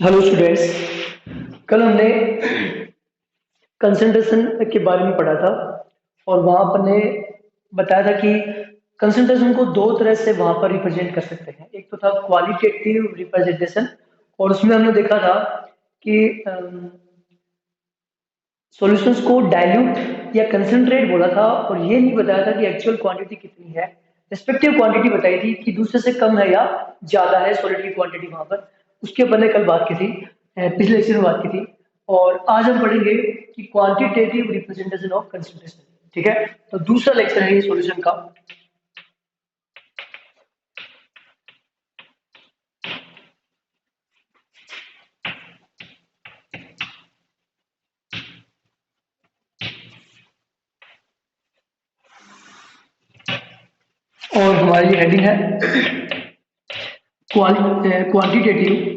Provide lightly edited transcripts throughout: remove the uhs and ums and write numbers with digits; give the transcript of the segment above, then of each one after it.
Hello students. कल हमने concentration के बारे में पढ़ा था और वहाँ पर ने बताया था कि कंसंट्रेशन को दो तरह से वहाँ पर रिप्रेजेंट कर सकते हैं। एक तो था क्वालिटेटिव रिप्रेजेंटेशन और उसमें हमने देखा था कि सॉल्यूशंस को डाइल्यूट या कंसंट्रेट बोला था और ये नहीं बताया था कि एक्चुअल क्वांटिटी कितनी है। रिस्पेक्टिव क्वांटिटी बताई थी कि दूसरे से कम है या ज्यादा है सॉलिड की क्वांटिटी वहां पर। उसके ऊपर ने कल बात की थी, पिछले लेक्चर में बात की थी। और आज हम पढ़ेंगे कि क्वांटिटेटिव रिप्रेजेंटेशन ऑफ कंसंट्रेशन। ठीक है, तो दूसरा लेक्चर है ये सॉल्यूशन का। और हमारी हेडिंग है quantitative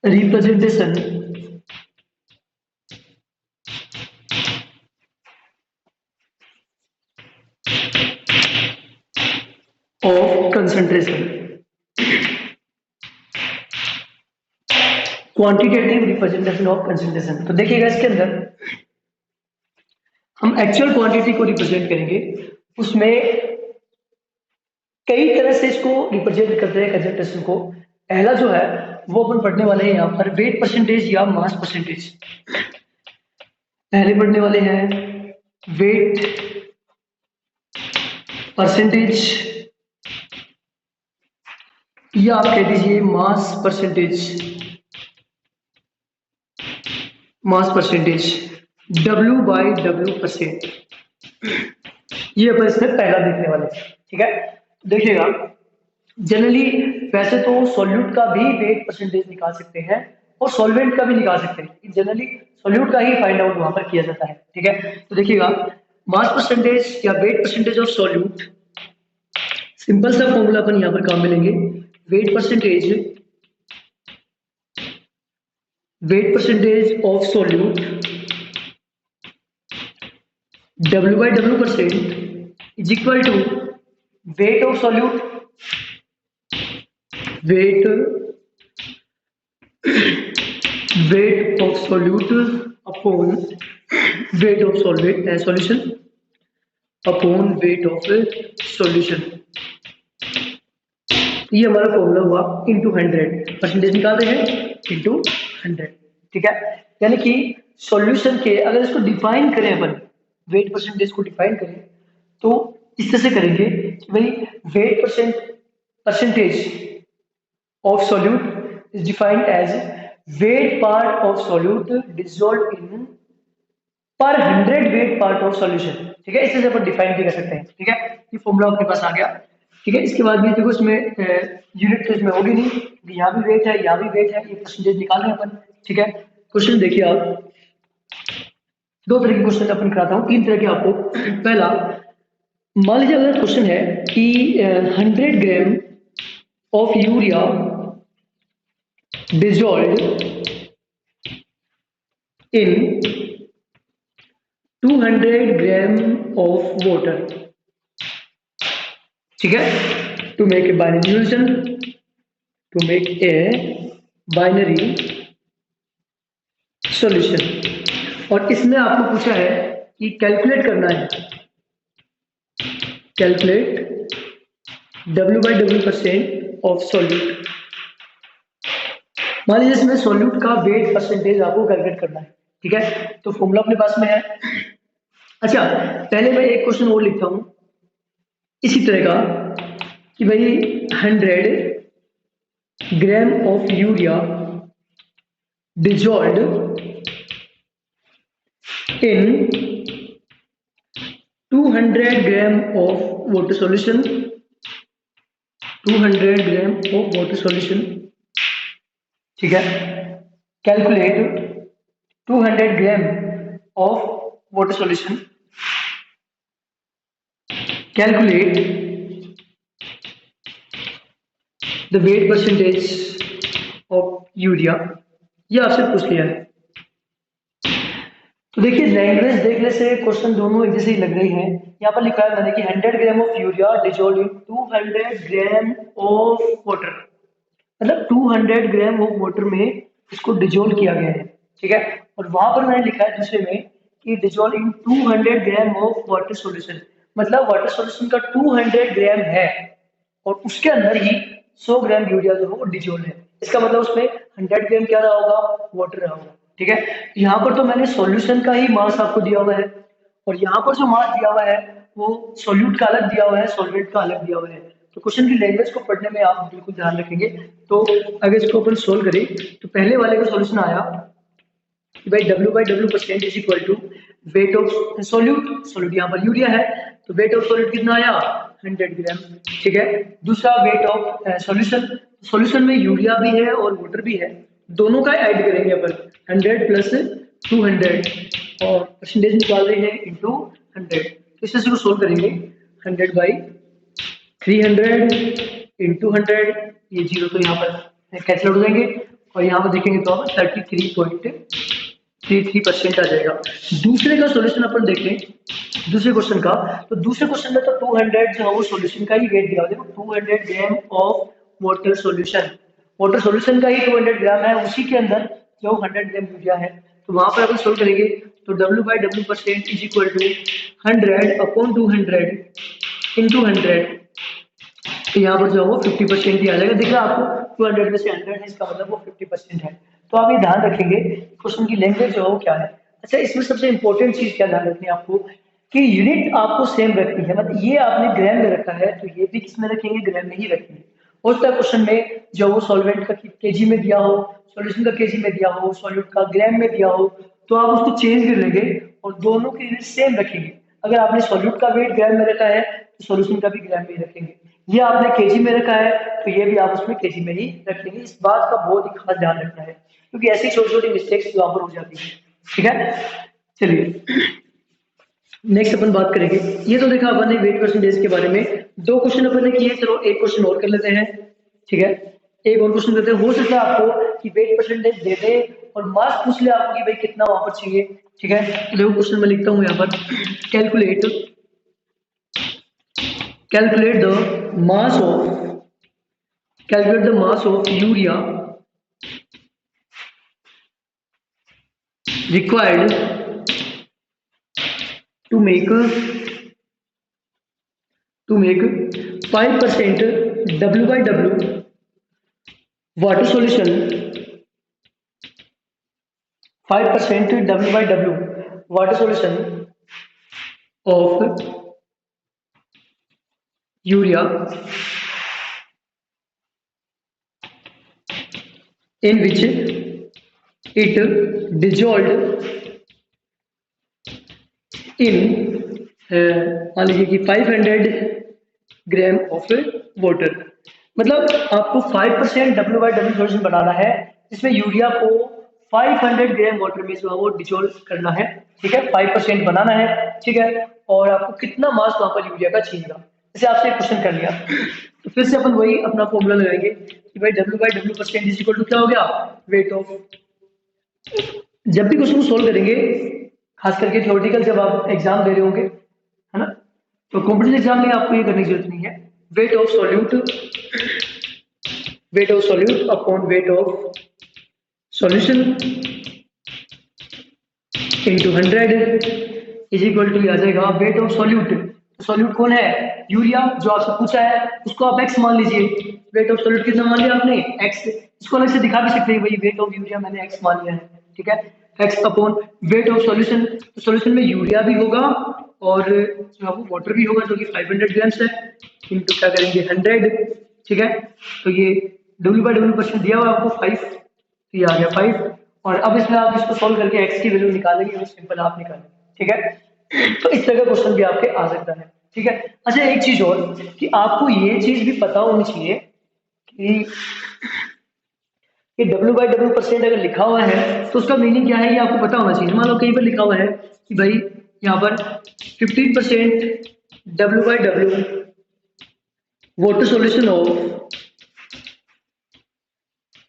representation of concentration. Quantitative representation of concentration, तो देखिएगा इसके अंदर हम एक्चुअल क्वांटिटी को रिप्रेजेंट करेंगे। उसमें कई तरह से इसको रिप्रेजेंट करते हैं कंसंट्रेशन को। पहला जो है वो अपन पढ़ने वाले हैं यहाँ पर वेट परसेंटेज या मास परसेंटेज। पहले पढ़ने वाले हैं वेट परसेंटेज या आप कह दीजिए mass percentage. Mass percentage W/W%। ये अपन इसमें पहला देखने वाले हैं। ठीक है, देखिएगा जनरली वैसे तो सॉल्यूट का भी वेट परसेंटेज निकाल सकते हैं और सॉल्वेंट का भी निकाल सकते हैं, लेकिन जनरली सॉल्यूट का ही फाइंड आउट वहां पर किया जाता है। ठीक है, तो देखिएगा मास परसेंटेज या weight percentage of solute, simple सा फॉर्मूला अपन यहाँ पर काम में लेंगे। Weight percentage of solute W/W% is equal to weight of solute, weight weight of solute upon weight of solution upon weight of solution। ये हमारा फॉर्मूला हुआ इंटू 100। परसेंटेज निकाल रहे हैं इंटू 100। ठीक है, यानी कि सॉल्यूशन के अगर इसको डिफाइन करें अपन, वेट परसेंटेज को डिफाइन करें तो इस तरह से करेंगे कि भाई wait percentage of solute is defined as weight part of solute dissolved in per 100 weight part of solution। ठीक है, इसे अपन डिफाइन भी कर सकते हैं। ठीक है, ये फॉर्मूला अपने पास आ गया। ठीक है, इसके बाद भी देखो इसमें यूनिट तो इसमें होगी नहीं, यहाँ भी वेट है यहाँ भी वेट है, ये परसेंटेज निकाल रहे हैं अपन। ठीक है, क्वेश्चन देखिए आप, दो तरह के क्वेश्चन अपन कराता हूँ, तीन तरह के आपको। पहला, मान लीजिए अगर क्वेश्चन है कि 100 gram of urea dissolved in 200 gram of water। ठीक है, to make a binary solution, to make a binary solution। और इसमें आपको पूछा है कि कैलकुलेट करना है, कैलकुलेट W/W% ऑफ सॉल्यूट। मान लीजिए इसमें सॉल्यूट का वेट परसेंटेज आपको कैलकुलेट करना है। ठीक है, तो फॉर्मूला अपने पास में है। अच्छा, पहले मैं एक क्वेश्चन और लिखता हूं इसी तरह का कि भाई 100 gram of urea dissolved in 200 gram of water solution, 200 gram of water solution. ठीक है, calculate 200 gram of water solution, calculate the wait percentage of urea. ये आपसे पूछ लिया है। तो देखिए लैंग्वेज देखने से क्वेश्चन दोनों एक जैसे ही लग रही हैं। यहाँ पर लिखा है मैंने कि 100 gram of urea dissolve in 200 gram of water. मतलब 200 ग्राम ऑफ वाटर में इसको डिजोल्व किया गया है, ठीक है। और वहां पर मैंने लिखा है दूसरे में कि dissolve in 200 gram of water solution, मतलब वाटर सॉल्यूशन का 200 ग्राम है और उसके अंदर ही 100 ग्राम यूरिया जो है वो डिजोल्व है। इसका मतलब उसमें 100 ग्राम क्या रहा होगा, वाटर रहा होगा, ठीक है। यहाँ पर तो मैंने सॉल्यूशन का ही मास आपको दिया हुआ है और यहाँ पर जो मास दिया हुआ है वो सॉल्यूट का अलग दिया हुआ है, सॉल्वेंट का अलग दिया हुआ है। तो क्वेश्चन की लैंग्वेज को पढ़ने में आप बिल्कुल ध्यान रखेंगे। तो अगर इसको अपन सोल्व करें तो पहले वाले का सॉल्यूशन आया कि भाई W/W percent is equal to weight of solute, solute यहाँ पर यूरिया है तो वेट ऑफ सॉल्यूट कितना आया 100 ग्राम, ठीक है। दूसरा वेट ऑफ सॉल्यूशन, सॉल्यूशन में यूरिया भी है और वाटर भी है, दोनों का ऐड करेंगे अपन 100 प्लस 200 और परसेंटेज निकाल रहे हैं इंटू 100। तो इस तरह को सोल्व करेंगे 100/300 इंटू 100, ये जीरो तो यहाँ पर कैंसिल हो जाएंगे और यहाँ पर देखेंगे तो आप 33.33% आ जाएगा। दूसरे का सॉल्यूशन अपन देखें, दूसरे क्वेश्चन का, तो दूसरे क्वेश्चन में तो 200 जो है वो सॉल्यूशन का ही वेट दिया हुआ है, 200 gram of water solution, water solution का ही 200 ग्राम है, उसी के अंदर जो 100 ग्राम यूरिया है। तो वहां पर अपन सोल्व करेंगे तो W/W percent is equal to 100/200 into 100, तो यहाँ पर जो है वो 50% ही आ जाएगा। दिख रहा है आपको 200 में से 100 है, इसका मतलब वो 50% है। तो आप ये ध्यान रखेंगे क्वेश्चन की लैंग्वेज जो है वो क्या है। अच्छा, इसमें सबसे इंपॉर्टेंट चीज क्या ध्यान रखनी है आपको कि यूनिट आपको सेम रखनी है, मतलब ये आपने ग्राम में रखा है तो ये भी किसमें रखेंगे, ग्राम में ही रखेंगे। हो सकता है क्वेश्चन में जो वो सॉल्वेंट का केजी में दिया हो, सॉल्यूशन का केजी में दिया हो, सॉल्यूट का ग्राम में दिया हो, तो आप उसको चेंज कर लेंगे और दोनों के यूनिट सेम रखेंगे। अगर आपने सॉल्यूट का वेट ग्राम में रखा है तो सॉल्यूशन का भी ग्राम में ही रखेंगे। ये आपने केजी में रखा है तो ये भी आप उसमें केजी में ही रखेंगे। इस बात का बहुत ही खास ध्यान रखना है क्योंकि ऐसी छोटी छोटी मिस्टेक्स यहाँ पर हो जाती है, ठीक है। चलिए नेक्स्ट अपन बात करेंगे, ये तो देखा अपन ने वेट परसेंटेज के बारे में, दो क्वेश्चन अपन ने किए, चलो एक क्वेश्चन और कर लेते हैं, ठीक है। एक और क्वेश्चन करते हैं, हो सकता है आपको कि वेट परसेंटेज दे दे और मास पूछ ले आपको कि भाई कितना वहां पर चाहिए, ठीक है। तो देखो क्वेश्चन में लिखता हूँ यहाँ पर, calculate calculate the mass of calculate the mass of urea required to make 5% W/W water solution, 5% W/W water solution of urea in which it dissolved in मान लीजिए कि 500 ग्राम ऑफ वाटर, मतलब आपको 5% W/W सॉल्यूशन बनाना है जिसमें urea को 500 gram water में जो है वो डिजोल्व करना है, ठीक है। 5% बनाना है, ठीक है। और आपको कितना मास वहां पर यूरिया का चाहिएगा, जैसे आपसे क्वेश्चन कर लिया तो फिर से अपन वही अपना फॉर्मूला लगाएंगे कि भाई W/W percent is equal to क्या हो गया, वेट ऑफ। जब भी क्वेश्चन को सोल्व करेंगे, खास करके थ्योरेटिकल जब आप एग्जाम दे रहे होंगे, है ना, तो कॉम्पिटिटिव एग्जाम में आपको ये करने की जरूरत नहीं है। Weight of solute upon weight of solution into 100 is equal to आ जाएगा वेट ऑफ सॉल्यूट। सॉल्यूट कौन है, यूरिया, जो आपसे पूछा है उसको आप एक्स मान लीजिए। वेट ऑफ सॉल्यूट कितना मान लिया आपने, एक्स। इसको अलग से दिखा भी सकते हैं, भाई वेट ऑफ यूरिया मैंने एक्स मान लिया है, ठीक है। X upon weight of solution, तो सॉल्यूशन में यूरिया भी होगा और जो है वो वाटर भी होगा जो कि 500 ग्राम्स है, इनटू क्या करेंगे 100, ठीक है। तो ये W/W परसेंट दिया हुआ आपको 5, तो ये आ गया 5। और अब इसमें आप इसको सॉल्व करके एक्स की वैल्यू निकालेंगे, वो सिंपल आप निकालेंगे, ठीक है। तो इस तरह का क्वेश्चन भी आपके आ सकता है, ठीक है। अच्छा एक चीज और कि आपको ये चीज भी पता होनी चाहिए कि W/W परसेंट अगर लिखा हुआ है तो उसका मीनिंग क्या है, ये आपको पता होना चाहिए। मान लो कहीं पर लिखा हुआ है कि भाई यहाँ पर 15% W/W water solution of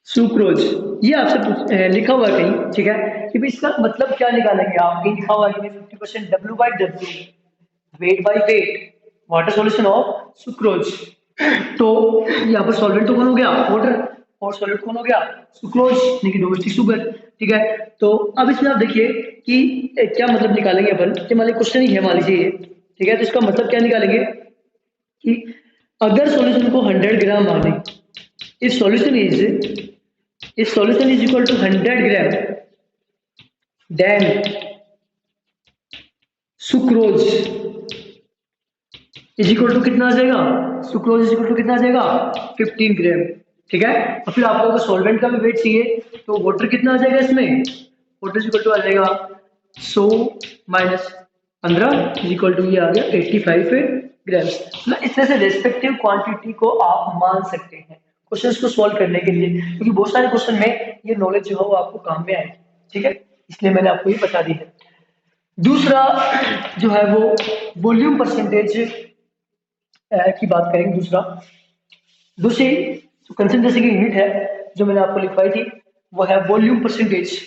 sucrose, ये आपसे लिखा हुआ है कहीं, ठीक है, कि भाई इसका मतलब क्या निकालेंगे आप। कहीं लिखा हुआ है कि 50% W/W weight by wait water solution of sucrose, तो यहाँ पर सॉल्वेंट तो कौन हो गया, वाटर। और सॉल्यूट कौन हो गया, सुक्रोज यानी कि डोमेस्टिक शुगर। ठीक है, तो अब इसमें आप देखिए कि क्या मतलब निकालेंगे अपन, कि मान लीजिए क्वेश्चन ही है मान लीजिए ये, ठीक है, तो इसका मतलब क्या निकालेंगे कि अगर सॉल्यूशन को 100 ग्राम माने, if solution is equal to 100 gram, then sucrose is equal to कितना आ जाएगा, सुक्रोज इज इक्वल टू कितना आ जाएगा 15 ग्राम। ठीक है, और फिर आपको अगर सॉल्वेंट का भी वेट चाहिए तो वाटर कितना आ जाएगा इसमें, वाटर इज इक्वल टू आ जाएगा 100 माइनस 15 इज इक्वल टू ये आ गया 85 ग्राम्स। मतलब इस तरह से रेस्पेक्टिव क्वांटिटी को आप मान सकते हैं क्वेश्चंस को सॉल्व करने के लिए, क्योंकि बहुत सारे क्वेश्चन में ये नॉलेज जो है वो आपको काम में आएगी। ठीक है, इसलिए मैंने आपको ये बता दी है। दूसरा जो है वो वॉल्यूम परसेंटेज की बात करेंगे। दूसरी कंसंट्रेशन की यूनिट है जो मैंने आपको लिखवाई थी, वो है वॉल्यूम परसेंटेज।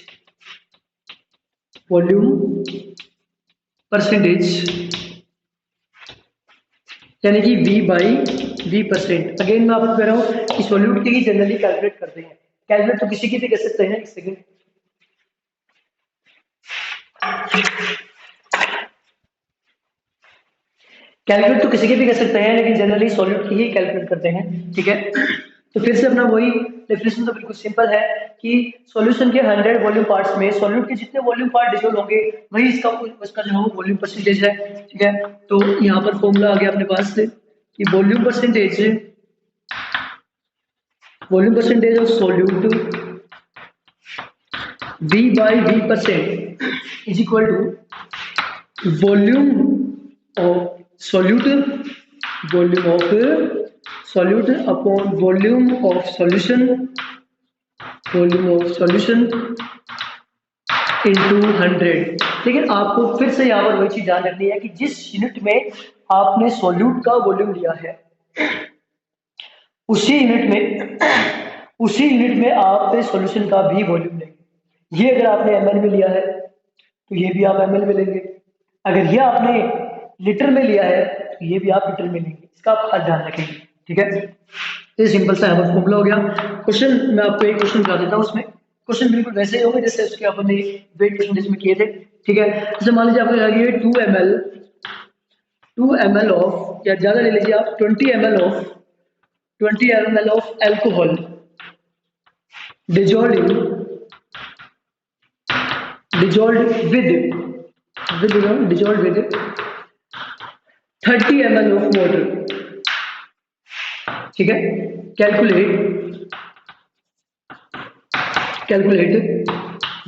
यानी कि V/V%। अगेन मैं आपको कह रहा हूँ कि सॉल्यूट की जनरली कैलकुलेट करते हैं, कैलकुलेट तो किसी की भी कर सकते हैं। एक सेकेंड, कैलकुलेट तो किसी के भी कर सकते हैं, लेकिन जनरली सॉल्यूट की ही कैलकुलेट करते हैं। ठीक है, तो फिर से अपना वही डेफिनेशन तो बिल्कुल सिंपल है कि सॉल्यूशन के 100 वॉल्यूम पार्ट्स में सॉल्यूट के जितने वॉल्यूम पार्ट डिसॉल्व होंगे वही इसका जो है वॉल्यूम परसेंटेज है। ठीक है, तो यहाँ पर फॉर्मूला आ गया अपने पास से कि volume percentage of solute V/V% is equal to volume of solute upon volume of solution into 100। लेकिन आपको फिर से यहाँ पर वही चीज ध्यान रखनी है कि जिस यूनिट में आपने सॉल्यूट का वॉल्यूम लिया है उसी यूनिट में आप सॉल्यूशन का भी वॉल्यूम लेंगे। ये अगर आपने ml में लिया है तो ये भी आप ml में लेंगे, अगर ये आपने लीटर में लिया है तो ये भी आप लीटर में लेंगे। इसका आप खास ध्यान रखेंगे। ठीक है, ये सिंपल सा यहाँ पर फॉर्मूला हो गया। क्वेश्चन मैं आपको एक क्वेश्चन बता देता हूँ, उसमें क्वेश्चन बिल्कुल वैसे ही होगा जैसे उसके अपन ने वेट परसेंटेज में किए थे। ठीक है, जैसे मान लीजिए आपको लगे 2 ml ऑफ, या ज्यादा ले लीजिए आप 20 ml of alcohol dissolved with 30 ml of water। ठीक है, calculate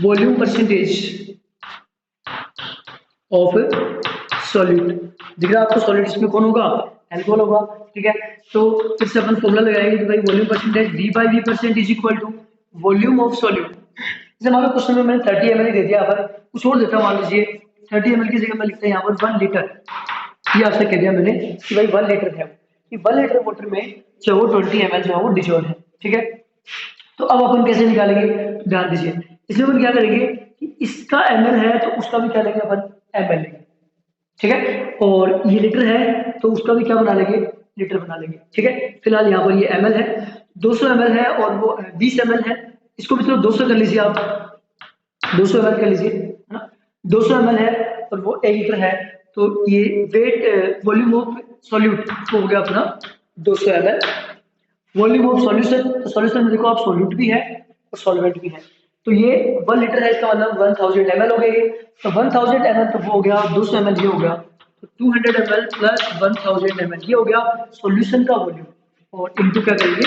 volume percentage of solute. दिख रहा है आपको सॉल्यूट इसमें कौन होगा, एल्कोहल होगा। ठीक है, तो फिर से अपन फॉर्मूला लगाएंगे कि भाई volume percentage V/V% is equal to volume of solute. जैसे हमारे क्वेश्चन में मैंने 30 ml दे दिया, यहाँ पर कुछ और देता, मान लीजिए 30 ml की जगह मैं लिखता हूँ यहाँ पर 1 लीटर। ये आपसे कह दिया मैंने कि भाई 1 लीटर है, कि 1 लीटर वाटर में जो वो 20 ml जो है वो डिजॉल्व है। ठीक है, तो अब अपन कैसे निकालेंगे, ध्यान दीजिए। इसमें अपन क्या करेंगे कि इसका ml है तो उसका भी क्या लेंगे अपन, ml लेंगे। ठीक है, और ये लीटर है तो उसका भी क्या बना लेंगे, लीटर बना लेंगे। ठीक है, फिलहाल यहाँ पर ये ml है, 200 ml है और वो 20 ml है, इसको भी तो 200 कर लीजिए आप, 200 ml कर लीजिए, है ना। 200 ml है और वो 1 लीटर है, तो ये वेट वॉल्यूम ऑफ सॉल्यूट हो गया अपना 200 ml। वॉल्यूम ऑफ सॉल्यूशन में देखो आप सॉल्यूट भी है और सॉल्वेंट भी है, तो ये 1 लीटर है, इसका मतलब 1000 ml हो गए। तो 1000 ml तो वो हो गया, 200 ml ये हो गया, तो 200 ml प्लस 1000 ml ये हो गया सॉल्यूशन का वॉल्यूम, और इनटू क्या करेंगे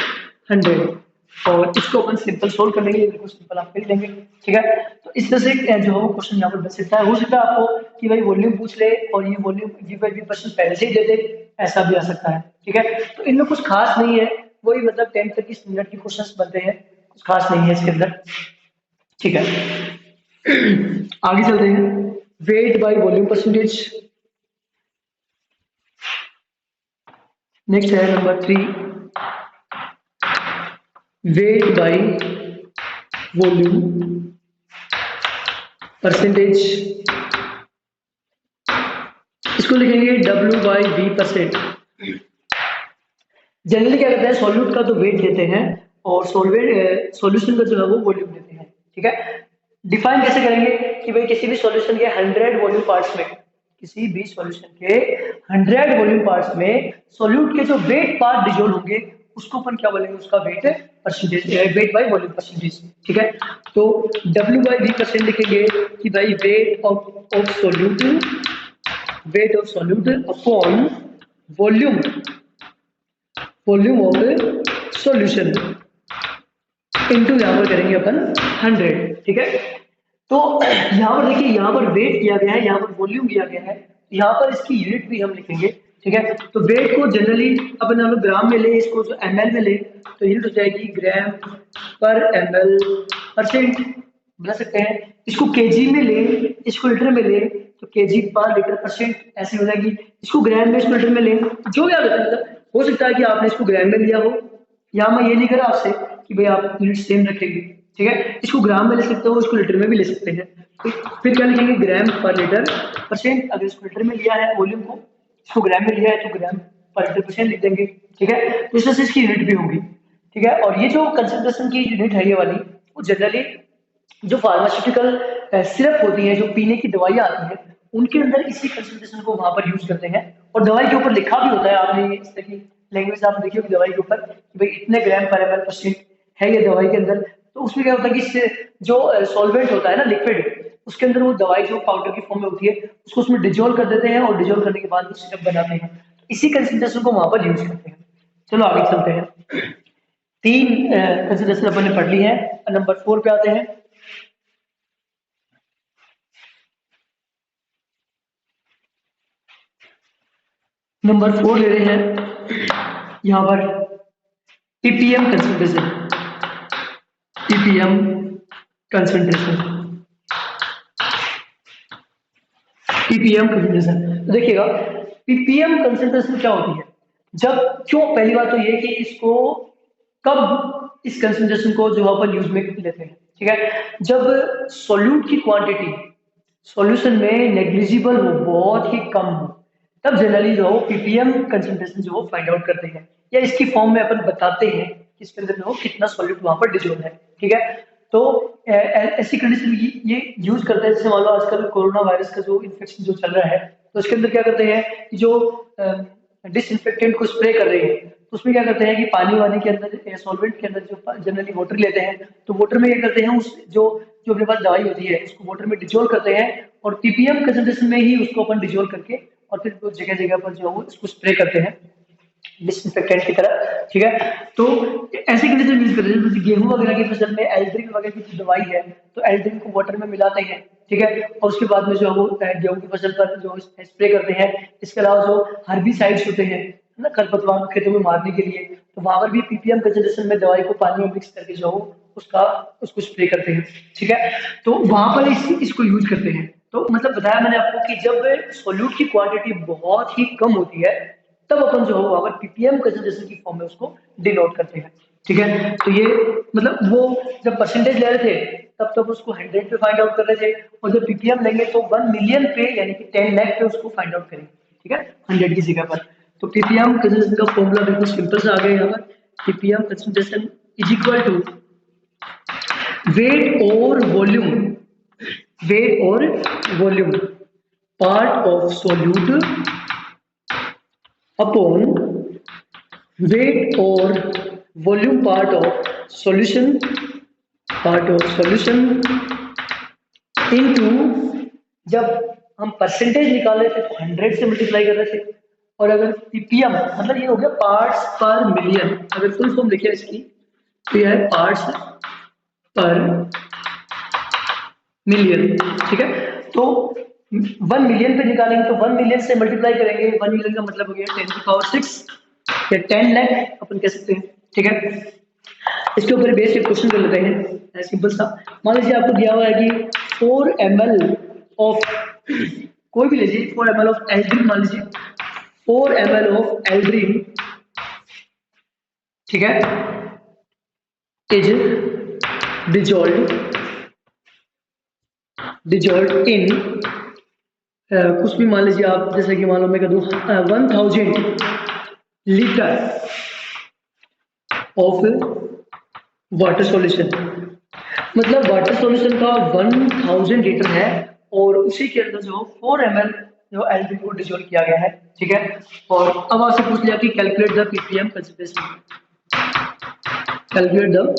100, और इसको अपन सिंपल सोल्व करने के लिए बिल्कुल सिंपल आप कर लेंगे। ठीक है, तो इस तरह से जो है वो क्वेश्चन यहाँ पर बन सकता है। हो सकता है आपको कि भाई वॉल्यूम पूछ ले और ये वॉल्यूम V/V% पहले से ही दे दे, ऐसा भी आ सकता है। ठीक है, तो इनमें कुछ खास नहीं है, वही मतलब 10 तक की स्टैंडर्ड के क्वेश्चंस बनते हैं, कुछ खास नहीं है इसके अंदर। ठीक है, आगे चलते हैं। Weight by volume percentage, next है number 3, weight by volume percentage. इसको लिखेंगे W/V%। जनरली क्या करते हैं, सॉल्यूट का तो वेट लेते हैं और सॉल्वेंट सॉल्यूशन का जो है वो वॉल्यूम देते हैं। ठीक है, डिफाइन कैसे करेंगे कि भाई किसी भी सॉल्यूशन के 100 वॉल्यूम पार्ट्स में, किसी भी सॉल्यूशन के 100 वॉल्यूम पार्ट्स में सॉल्यूट के जो वेट पार्ट डिजोल्व होंगे उसको अपन क्या बोलेंगे, उसका wait percentage, wait by volume percentage. ठीक है, तो W बाई V परसेंट लिखेंगे कि भाई wait of solute upon volume of solution into यहाँ पर करेंगे अपन 100। ठीक है, तो यहाँ पर देखिए, यहाँ पर वेट किया गया है, यहाँ पर वॉल्यूम दिया गया है, यहाँ पर इसकी यूनिट भी हम लिखेंगे। ठीक है, तो वेट को जनरली अपन हम लोग ग्राम में ले, इसको जो ml में ले तो यूनिट हो जाएगी ग्राम पर ml परसेंट, बना सकते हैं। इसको केजी में ले, इसको लीटर में ले तो केजी पर लीटर परसेंट ऐसी हो जाएगी। इसको ग्राम में, इसको लीटर में ले, जो याद होता है, मतलब हो सकता है कि आपने इसको ग्राम में लिया हो, या मैं ये नहीं करा आपसे कि भाई आप यूनिट सेम रखेंगे। ठीक है, इसको ग्राम में ले सकते हो, इसको लीटर में भी ले सकते हैं। फिर क्या लिखेंगे, ग्राम पर लीटर परसेंट। अगर इसको लीटर में लिया है वॉल्यूम को, इसको ग्राम में लिया है तो ग्राम पर लीटर परसेंट लिख देंगे। ठीक है, तो इस वजह से इसकी यूनिट भी होगी। ठीक है, और ये जो कंसंट्रेशन की यूनिट है ये वाली, वो जनरली जो फार्मास्यूटिकल सिरप होती है, जो पीने की दवाइयाँ आती है, उनके अंदर इसी कंसंट्रेशन को वहां पर यूज करते हैं। और दवाई के ऊपर लिखा भी होता है, आपने इस तरह की लैंग्वेज आप देखिए कि दवाई के ऊपर कि भाई इतने ग्राम पर ml परसेंट है ये दवाई के अंदर। तो उसमें क्या होता है कि इससे जो सॉल्वेंट होता है ना, लिक्विड, उसके अंदर वो दवाई जो पाउडर की फॉर्म में होती है उसको उसमें डिजोल्व कर देते हैं, और डिजोल्व करने के बाद सिरप बनाते हैं। इसी कंसंट्रेशन को वहां पर यूज करते हैं। चलो आगे चलते हैं। तीन कंसंट्रेशन अपन ने पढ़ ली है, नंबर 4 पे आते हैं। नंबर 4 ले रहे हैं यहाँ पर ppm concentration. ppm concentration, ppm concentration. तो देखिएगा ppm कंसंट्रेशन क्या होती है, जब, क्यों, पहली बात तो ये कि इसको कब इस कंसंट्रेशन को जो अपन यूज में लेते हैं। ठीक है, जब सॉल्यूट की क्वांटिटी सॉल्यूशन में नेग्लिजिबल हो, बहुत ही कम हो, तब जनरली जो ppm कंसंट्रेशन जो फाइंड आउट करते हैं, या इसकी फॉर्म में अपन बताते हैं कि इसके अंदर जो कितना सॉल्यूट वहां पर डिजोल्व है। ठीक है, तो ऐसी कंडीशन ये यूज करते हैं, जैसे मान लो आजकल कोरोना वायरस का जो इन्फेक्शन जो चल रहा है, तो उसके अंदर क्या करते हैं कि जो डिसइंफेक्टेंट को स्प्रे कर रहे हैं, तो उसमें क्या करते हैं कि पानी वानी के अंदर, सॉल्वेंट के अंदर जो जनरली वाटर लेते हैं, तो वाटर में क्या करते हैं, उस जो जो अपने पास दवाई होती है उसको वाटर में डिजोल्व करते हैं, और ppm कंसंट्रेशन में ही उसको अपन डिजोल्व करके और फिर वो जगह जगह पर जो है उसको स्प्रे करते हैं डिसइंफेक्टेंट की तरह। ठीक है, तो ऐसे कंडीशन यूज करते हैं, जैसे गेहूं वगैरह की फसल में एल्ड्रिन वगैरह की जो दवाई है, तो एल्ड्रिन को वाटर में मिलाते हैं। ठीक है, और उसके बाद में जो है वो गेहूं की फसल पर जो स्प्रे करते हैं। इसके अलावा जो हर्बिसाइड्स होते हैं ना, खरपतवार को खेतों में मारने के लिए, तो वहां पर भी ppm कंसंट्रेशन में दवाई को पानी में मिक्स करके जो उसको स्प्रे करते हैं। ठीक है, तो वहां पर इसको यूज करते हैं। तो मतलब बताया मैंने आपको कि जब सोल्यूट की क्वांटिटी बहुत ही कम होती है, तब अपन जो है वहां पर ppm कंसंट्रेशन की फॉर्म में उसको डिनोट करते हैं। ठीक है, तो ये मतलब वो जब परसेंटेज ले रहे थे तब उसको 100 पे फाइंड आउट कर रहे थे, और जब ppm लेंगे तो 1 मिलियन पे, यानी कि 10 लाख पे उसको फाइंड आउट करेंगे। ठीक है, 100 की जगह पर। तो ppm कंसंट्रेशन का फॉर्मूला बिल्कुल सिंपल सा आ गया यहाँ पर, ppm concentration is equal to weight और volume part of solute upon weight और volume part of solution into, जब हम परसेंटेज निकाल रहे थे तो 100 से मल्टीप्लाई कर रहे थे, और अगर ppm मतलब ये हो गया पार्ट्स पर मिलियन। अगर फुल फॉर्म देखिए इसकी तो यह है पार्ट्स पर मिलियन। ठीक है, तो 1 मिलियन पे निकालेंगे तो 1 मिलियन से मल्टीप्लाई करेंगे, 1 मिलियन का मतलब हो गया 10 की पावर 6 या 10 लाख अपन कह सकते हैं। ठीक है, इसके ऊपर बेस एक क्वेश्चन कर लेते हैं सिंपल सा। मान लीजिए आपको दिया हुआ है कि 4 ml ऑफ, कोई भी लीजिए 4 ml ऑफ एल्ड्रिन, मान लीजिए 4 ml ऑफ एल्ड्रिन, ठीक है, इज डिजॉल्व इन कुछ भी मान लीजिए आप, जैसे कि मान लो मैं कह दूं 1000 लीटर ऑफ वाटर सॉल्यूशन, मतलब वाटर सॉल्यूशन का 1000 लीटर है और उसी के अंदर जो 4 ml जो एल्डिहाइड को डिसॉल्व किया गया है, ठीक है। और अब आपसे पूछ लिया कि calculate the ppm concentration, calculate the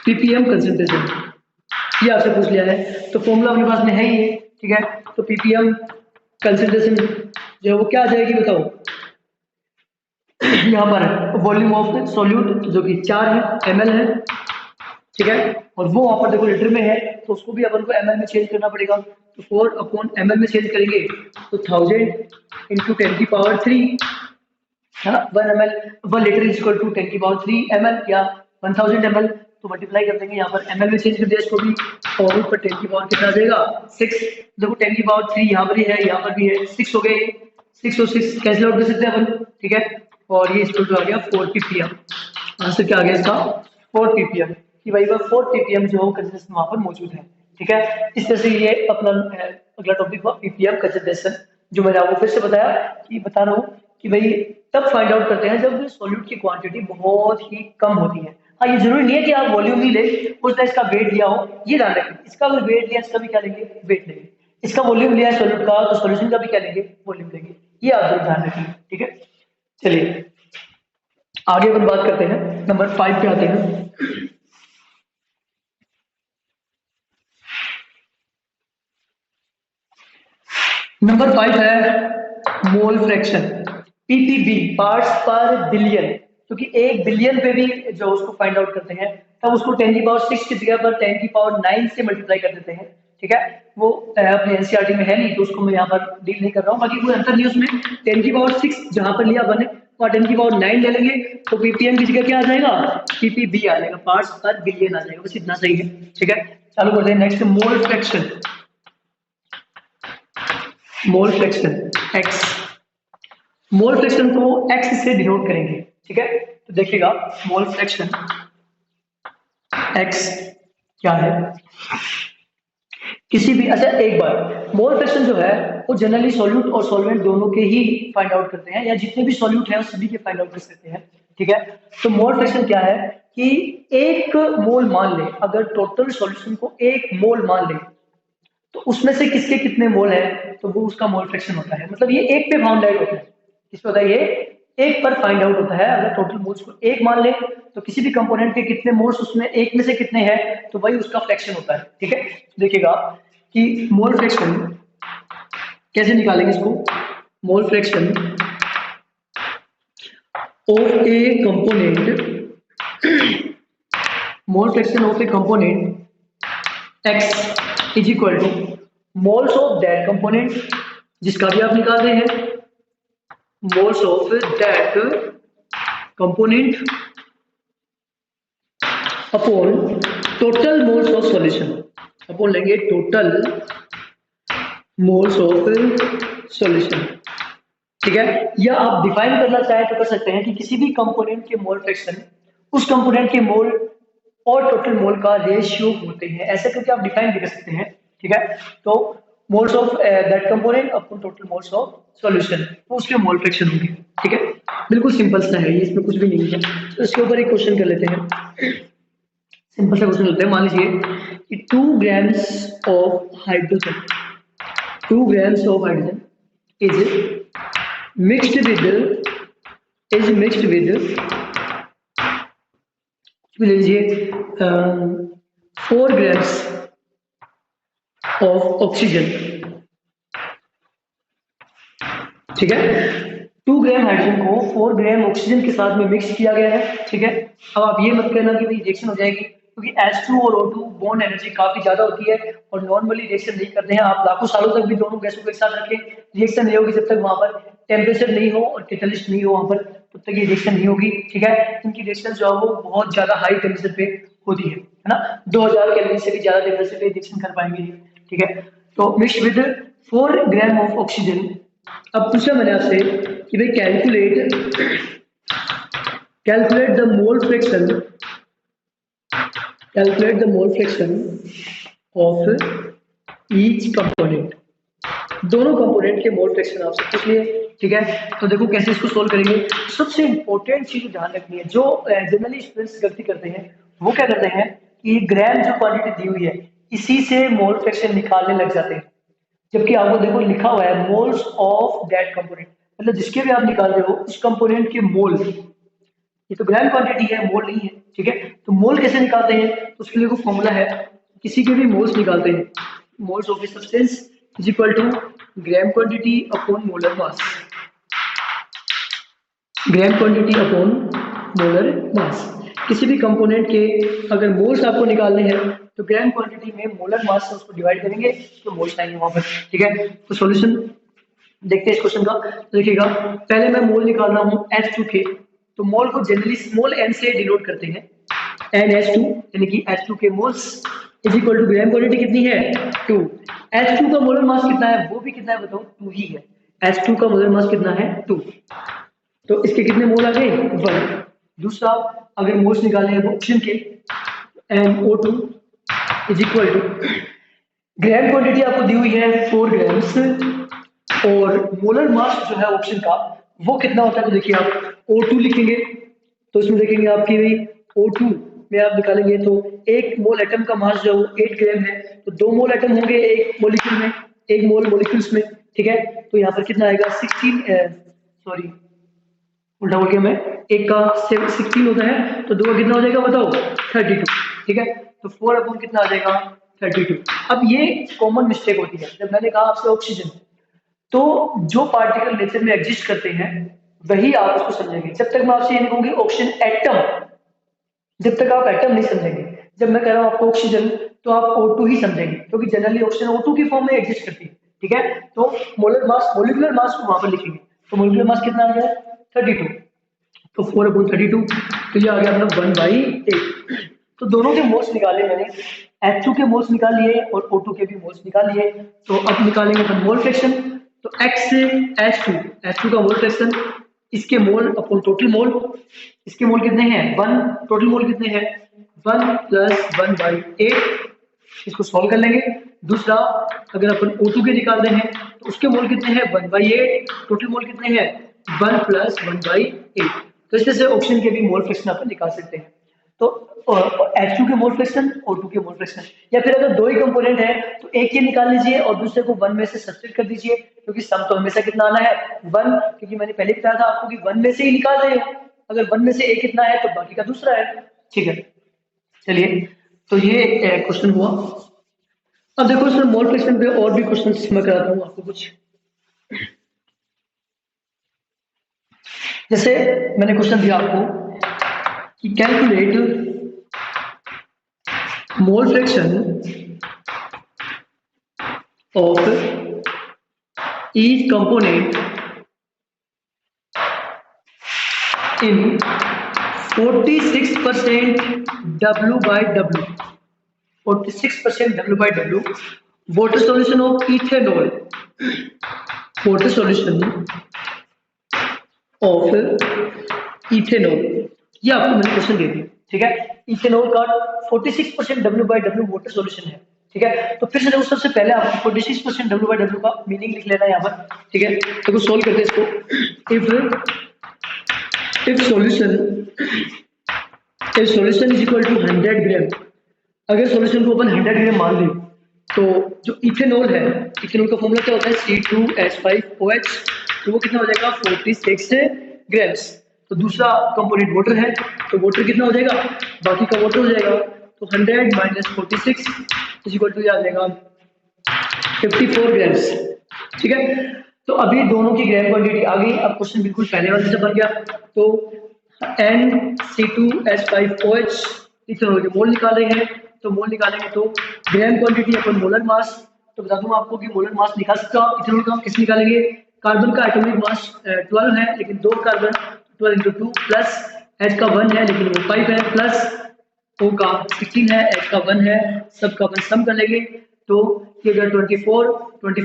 ppm concentration, ये आपसे पूछ लिया है। तो फॉर्मूला अपने पास में है ही है, ठीक है। तो पीपीएम कंसंट्रेशन जो है वो क्या आ जाएगी बताओ। यहाँ पर वॉल्यूम ऑफ सॉल्यूट जो कि 4 ml है, ठीक है। और वो वहां पर देखो लीटर में है, तो उसको भी अपन को एमएल में चेंज करना पड़ेगा। तो 4/ml में चेंज करेंगे तो 1000 × 10⁻³ है ना। 1 ml 1 litre is equal to 10⁻³ ml या 1000 ml। तो मल्टीप्लाई कर देंगे, यहाँ पर एमएल में चेंज कर दिया इसको भी, और ऊपर 10 की पावर कितना आ जाएगा 6। देखो 10⁻³ यहाँ पर ही है, यहाँ पर भी है, 6 हो गए, 6 और 6 कैंसिल आउट कर सकते हैं अपन, ठीक है। और ये इसको आ गया 4 ppm, आंसर क्या आ गया इसका 4 ppm, कि भाई वह 4 ppm जो कंसेंट्रेशन वहां पर मौजूद है, ठीक है। इस तरह से ये अपना अगला टॉपिक हुआ पीपीएम कंसेंट्रेशन, जो मैंने आपको फिर से बताया कि बता रहा हूँ कि भाई तब फाइंड आउट करते हैं जब सॉल्यूट की क्वांटिटी बहुत ही कम होती है। हाँ, ये जरूरी नहीं है कि आप वॉल्यूम ही ले, उसने इसका वेट लिया हो, ये ध्यान रखें। इसका भी वेट लिया, इसका भी क्या लेंगे, वेट लेंगे। इसका वॉल्यूम लिया है सॉल्यूट का, तो सॉल्यूशन का भी क्या लेंगे, वॉल्यूम लेंगे। ये आप जरूर ध्यान रखेंगे, ठीक है। चलिए आगे अपन बात करते हैं, नंबर 5 पे आते हैं। नंबर 5 है मोल फ्रैक्शन, पीपीबी, पार्ट्स पर बिलियन। क्योंकि 1 बिलियन पे भी जो उसको फाइंड आउट करते हैं, तब उसको 10⁻6 की जगह पर 10�9 से मल्टीप्लाई कर देते हैं, ठीक है। वो अपने एनसीईआरटी में है नहीं, तो उसको मैं यहाँ पर डील नहीं कर रहा हूँ। बाकी कोई अंतर नहीं उसमें, 10⁻6 जहां पर लिया बने और 10�9 ले लेंगे, तो पीपीएम की जगह क्या आ जाएगा, पीपीबी आ जाएगा, पार्ट्स पर बिलियन आ जाएगा। बस इतना सही है, ठीक है। चालू करते हैं next, mole fraction. Mole fraction x, mole fraction को एक्स से डिनोट करेंगे, ठीक है। तो देखिएगा मोल फ्रैक्शन एक्स क्या है, किसी भी, अच्छा एक बार, मोल फ्रैक्शन जो है वो जनरली सॉल्यूट और सॉल्वेंट दोनों के ही फाइंड आउट करते हैं, या जितने भी सॉल्यूट है उस सभी के फाइंड आउट कर सकते हैं, ठीक है। तो मोल फ्रैक्शन क्या है कि 1 मोल मान ले, अगर टोटल सॉल्यूशन को 1 मोल मान ले, तो उसमें से किसके कितने मोल है, तो वो उसका मोल फ्रैक्शन होता है। मतलब ये एक पे फाउंड आउट होता है, किस पे होता है, ये एक पर फाइंड आउट होता है। अगर टोटल मोल्स को 1 मान ले, तो किसी भी कंपोनेंट के कितने मोल्स उसमें एक में से कितने हैं, तो वही उसका फ्रैक्शन होता है, ठीक है। देखिएगा कि मोल फ्रैक्शन कैसे निकालेंगे इसको, mole fraction of A component, mole fraction of A component x is equal two moles of that component, जिसका भी आप निकाल रहे हैं, moles of that component upon total moles of solution, upon लेंगे टोटल मोल्स ऑफ सॉल्यूशन, ठीक है। या आप डिफाइन करना चाहे तो कर सकते हैं कि किसी भी कंपोनेंट के मोल फ्रैक्शन उस कंपोनेंट के मोल और टोटल मोल का रेशियो होते हैं, ऐसे करके आप डिफाइन भी कर सकते हैं, ठीक है। तो moles of that component upon total moles of solution, तो उसके मोल फ्रैक्शन होंगे, ठीक है। बिल्कुल सिंपल सा है ये, इसमें कुछ भी नहीं है। तो इसके ऊपर एक क्वेश्चन कर लेते हैं, सिंपल सा क्वेश्चन लेते हैं। मान लीजिए कि 2 grams of hydrogen, 2 grams of hydrogen is mixed with ले लीजिए 4 grams of oxygen, ठीक है। 2 ग्राम हाइड्रोजन को 4 ग्राम ऑक्सीजन के साथ में मिक्स किया गया है, ठीक है। अब आप ये मत कहना कि भाई रिएक्शन हो जाएगी, क्योंकि H2 और O2 बॉन्ड एनर्जी काफी ज्यादा होती है और नॉर्मली रिएक्शन नहीं करते हैं। आप लाखों सालों तक भी दोनों गैसों को एक साथ रखें, रिएक्शन नहीं होगी जब तक वहां पर टेम्परेचर नहीं हो और कैटलिस्ट नहीं हो वहां पर, तब तक ये रिएक्शन नहीं होगी, ठीक है। इनकी रिएक्शन जो है वो बहुत ज्यादा हाई टेम्परेचर पे होती है ना, 2000 केल्विन से भी ज्यादा टेम्परेचर पे रिएक्शन कर पाएंगे, ठीक है। तो mix with 4 gram of oxygen. अब पूछा मैंने आपसे कि भाई calculate the mole fraction, calculate the mole fraction of each component, दोनों कंपोनेंट के मोल फ्रैक्शन आपसे पूछ लिए, ठीक है। तो देखो कैसे इसको सोल्व करेंगे। सबसे इंपॉर्टेंट चीज ध्यान रखनी है, जो जनरली स्टूडेंट्स गलती करते हैं वो क्या करते हैं कि ग्राम जो क्वांटिटी दी हुई है इसी से मोल फ्रैक्शन निकालने लग जाते हैं। जबकि आपको देखो लिखा हुआ है मोल्स ऑफ दैट कंपोनेंट, मतलब जिसके भी आप निकाल रहे हो उस कंपोनेंट के मोल, ये तो ग्राम क्वांटिटी है, मोल नहीं है, ठीक है। तो मोल कैसे निकालते हैं, तो उसके लिए वो फॉर्मूला है, किसी के भी मोल्स निकालते हैं, moles of a substance is equal to gram quantity upon molar mass, gram quantity upon molar mass. किसी भी कंपोनेंट के अगर मोल्स आपको निकालने हैं तो ग्राम क्वांटिटी में मोलर मास से उसको डिवाइड करेंगे तो मोल्स आएंगे वहां पर, ठीक है। तो सॉल्यूशन देखते हैं इस क्वेश्चन का। तो देखिएगा पहले मैं मोल निकाल रहा हूँ H2 के, तो मोल को जनरली स्मॉल n से डिनोट करते हैं, NH2 यानी कि H2 के moles is equal to gram quantity कितनी है 2, H2 का मोलर मास कितना है वो भी कितना है बताओ 2 ही है, H2 का मोलर मास कितना है 2, तो इसके कितने मोल आ गए 1। दूसरा अगर मोल्स निकाले हैं ऑप्शन के NO2 is equal to gram quantity आपको दी हुई है 4 ग्राम्स और मोलर मास जो है ऑप्शन का वो कितना होता है, तो देखिए आप O2 लिखेंगे तो इसमें देखेंगे आपकी O2 में आप निकालेंगे तो एक मोल एटम का मास जो 8 ग्राम है, तो 2 मोल एटम होंगे एक मॉलिक्यूल में, एक मोल मॉलिक्यूल्स में, ठीक है। तो यहाँ पर कितना आएगा 16, सॉरी उल्टा बोल गया मैं, एक का 16 होता है तो 2 का कितना हो जाएगा बताओ 32, ठीक है। तो 4 कितना आ जाएगा 32। अब ये कॉमन मिस्टेक होती है जब मैंने कहा आपसे ऑक्सीजन, तो जो पार्टिकल नेचर में एग्जिस्ट करते हैं वही आप उसको समझेंगे। जब तक मैं आपसे ये नहीं कहूंगी ऑक्सीजन एटम, जब तक आप एटम नहीं समझेंगे, जब मैं कह रहा हूं आपको ऑक्सीजन तो आप O2 ही समझेंगे क्योंकि जनरली ऑक्सीजन O2 की फॉर्म में एग्जिस्ट करती है, ठीक है। तो मोलर मास मोलिकुलर मास को वहां पर लिखेंगे, तो मोलिकुलर मास कितना आ गया 32, तो 4/32, तो ये आ गया अपना 1/8। तो दोनों के मोल्स निकाले मैंने, H2 के मोल्स निकाल लिए और O2 के भी मोल्स निकाल लिए। तो अब निकालेंगे अपन मोल फ्रैक्शन, तो X से H2 का मोल फ्रैक्शन, इसके मोल अपॉन टोटल मोल, इसके मोल कितने हैं 1, टोटल मोल कितने हैं 1 + 1/8, इसको सॉल्व कर लेंगे। दूसरा अगर अपन O2 के निकाल रहे हैं तो उसके मोल कितने हैं 1/8, टोटल मोल कितने हैं 1 + 1/8, तो इस तरह से ऑप्शन के भी मोल फ्रैक्शन अपन निकाल सकते हैं। तो H2 के मोल फ्रैक्शन O2 के मोल फ्रैक्शन, या फिर अगर दो ही कंपोनेंट है तो एक ये निकाल लीजिए और दूसरे को 1 में से सब्सट्रैक्ट कर दीजिए, क्योंकि सम तो हमेशा कितना आना है 1, क्योंकि मैंने पहले बताया था आपको कि 1 में से ही निकाल रहे हो, अगर 1 में से एक कितना है तो बाकी का दूसरा है, ठीक है। चलिए तो ये क्वेश्चन हुआ। अब देखो इसमें मोल फ्रैक्शन पे और भी क्वेश्चन मैं कराता हूँ आपको कुछ। जैसे मैंने क्वेश्चन दिया आपको कि calculate mole fraction of each component in 46% W/W, 46% W/W water solution of ethanol, water solution of ethanol, ये आपको मैंने क्वेश्चन दे दिया, ठीक है। इथेनॉल का 46% W/W वाटर सॉल्यूशन है, ठीक है। तो फिर से देखो सबसे पहले आपको 46% W/W का मीनिंग लिख लेना है यहाँ पर, ठीक है। तो सॉल्व करते हैं इसको। If solution is equal to 100 gram, अगर सॉल्यूशन को अपन 100 ग्राम मान लें तो जो इथेनॉल है, इथेनॉल का फॉर्मूला क्या होता है C2H5OH, तो वो कितना हो जाएगा 46 ग्राम्स। तो दूसरा कंपोनेंट वाटर है, तो वाटर कितना हो जाएगा बाकी का वाटर हो जाएगा, तो 100 - 46 इज इक्वल टू आ जाएगा 54 ग्राम्स, ठीक है। तो अभी दोनों की ग्राम क्वांटिटी आ गई। अब क्वेश्चन बिल्कुल पहले वाले से बन गया, तो NC2H5OH इथेनॉल के मोल निकाल रहे हैं, तो मोल निकालेंगे तो ग्राम क्वांटिटी अपन मोलर मास, तो बता दूं आपको कि मोलर मास निकाल सकता हूं इथेनॉल का, किस निकालेंगे कार्बन का एटॉमिक मास 12 है लेकिन 2 कार्बन 12 × 2 प्लस H का 1 है लेकिन वो 5 है, प्लस O का 16 है, H का 1 है, सब का अपन सम कर लेंगे तो ये हो गया 24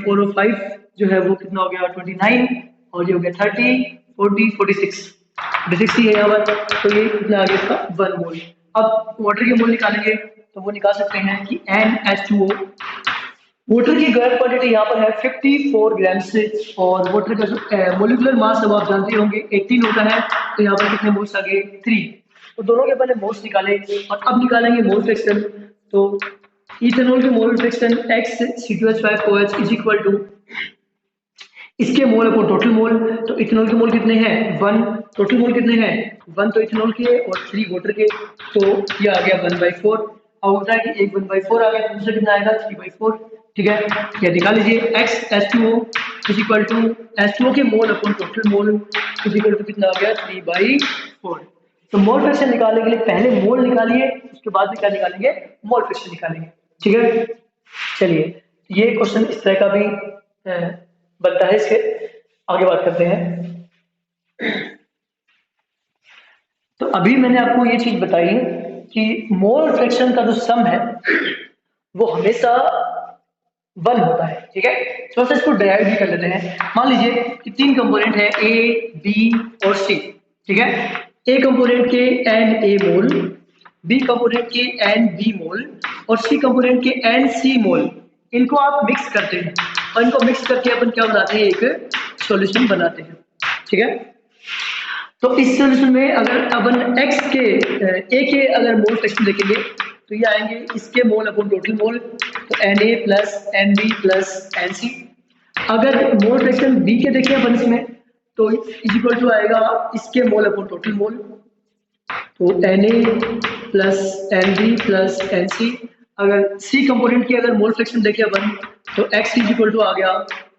और 5 जो है वो कितना हो गया 29, और ये हो गया 30 40 46 ही है यहाँ पर, तो ये कितना आ गया इसका 1 मोल। अब वाटर के मोल निकालेंगे तो वो निकाल सकते हैं कि NH2O, वाटर की ग्राम क्वांटिटी यहाँ पर है 54 ग्राम से, और वाटर का जो मोलिकुलर मास अब आप जानते होंगे 18 होता है, तो यहाँ पर कितने मोल्स आ गए 3, तो दोनों के अपन ने मोल्स निकाले और अब निकालेंगे मोल फ्रैक्शन। तो इथेनॉल के mole fraction X C2H5OH is equal to इसके मोल अपॉन टोटल मोल। तो इथेनॉल के मोल कितने हैं 1, टोटल मोल कितने हैं 1 तो इथेनॉल के और 3 वाटर के, तो ये आ गया 1/4। अब होता है कि एक 1/4 आ गया, दूसरा कितना आएगा 3/4। ठीक है, ये निकाल लीजिए X H2O is equal to H2O के mole upon total mole is equal to कितना आ गया 3/4। तो मोल फ्रैक्शन निकालने के लिए पहले मोल निकालिए, उसके बाद में क्या निकालेंगे मोल फ्रैक्शन निकालेंगे। ठीक है, चलिए ये क्वेश्चन इस तरह का भी बनता है। इसके आगे बात करते हैं। तो अभी मैंने आपको ये चीज बताई कि मोल फ्रैक्शन का जो सम है वो हमेशा 1 होता है। ठीक है, थोड़ा सा इसको डिराइव भी कर लेते हैं। मान लीजिए कि 3 कंपोनेंट है A, B और C। ठीक है, A कंपोनेंट के NA मोल, B कंपोनेंट के NB मोल और C कंपोनेंट के NC मोल, इनको आप मिक्स करते हैं और इनको मिक्स करके अपन क्या बनाते हैं एक सॉल्यूशन बनाते हैं। ठीक है, तो इस सॉल्यूशन में अगर अपन X के A के अगर मोल फ्रैक्शन देखेंगे तो ये आएंगे इसके मोल अपॉन टोटल मोल, तो Na plus Nb plus Nc। अगर मोल फ्रैक्शन B के देखें अपन इसमें तो इज इक्वल टू आएगा इसके मोल अपॉन टोटल मोल, तो Na plus Nb plus Nc। अगर C कंपोनेंट की अगर मोल फ्रैक्शन देखें अपन तो X इज इक्वल टू आ गया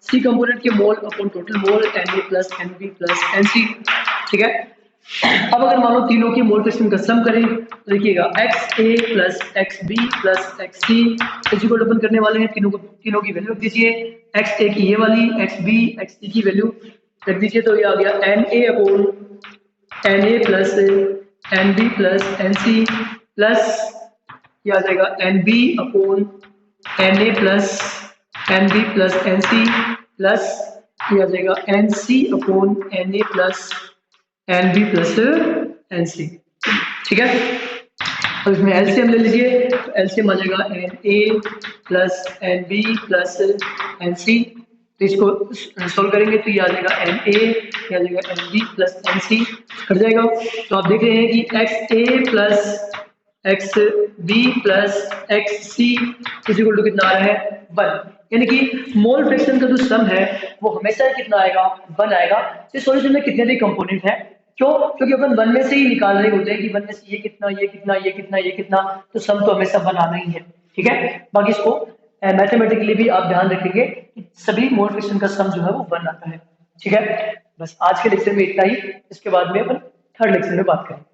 C कंपोनेंट के मोल अपॉन टोटल मोल Na plus Nb plus Nc। ठीक है, अब अगर मान लो तीनों के मोल फ्रैक्शन का सम करें तो देखिएगा XA plus XB plus XC is equal to अपन करने वाले हैं तीनों की वैल्यू रख दीजिए। XA की ये वाली, XB XC की वैल्यू रख दीजिए, तो ये आ गया Na upon Na plus Nb plus Nc plus ये आ जाएगा Nb upon Na plus Nb plus Nc plus ये आ जाएगा Nc upon Na plus Nb plus Nc। ठीक है, अब इसमें एलसीएम ले लीजिए, तो एलसीएम आ जाएगा Na plus Nb plus Nc। तो इसको सॉल्व करेंगे तो ये आ जाएगा Na, ये आ जाएगा Nb प्लस Nc कट जाएगा। तो आप देख रहे हैं कि XA plus XB plus XC is equal to कितना आ रहा है 1, यानी कि मोल फ्रैक्शन का जो सम है वो हमेशा कितना आएगा 1 आएगा। इस सॉल्यूशन में कितने भी कंपोनेंट है, क्यों, क्योंकि अपन 1 में से ही निकाल रहे होते हैं कि 1 में से ये कितना ये कितना ये कितना ये कितना, तो सम तो हमेशा 1 आना ही है। ठीक है, बाकी इसको मैथमेटिकली भी आप ध्यान रखेंगे कि सभी मोल फ्रैक्शन का सम जो है वो 1 आता है। ठीक है, बस आज के लेक्चर में इतना ही, इसके बाद में अपन थर्ड लेक्चर में बात करेंगे।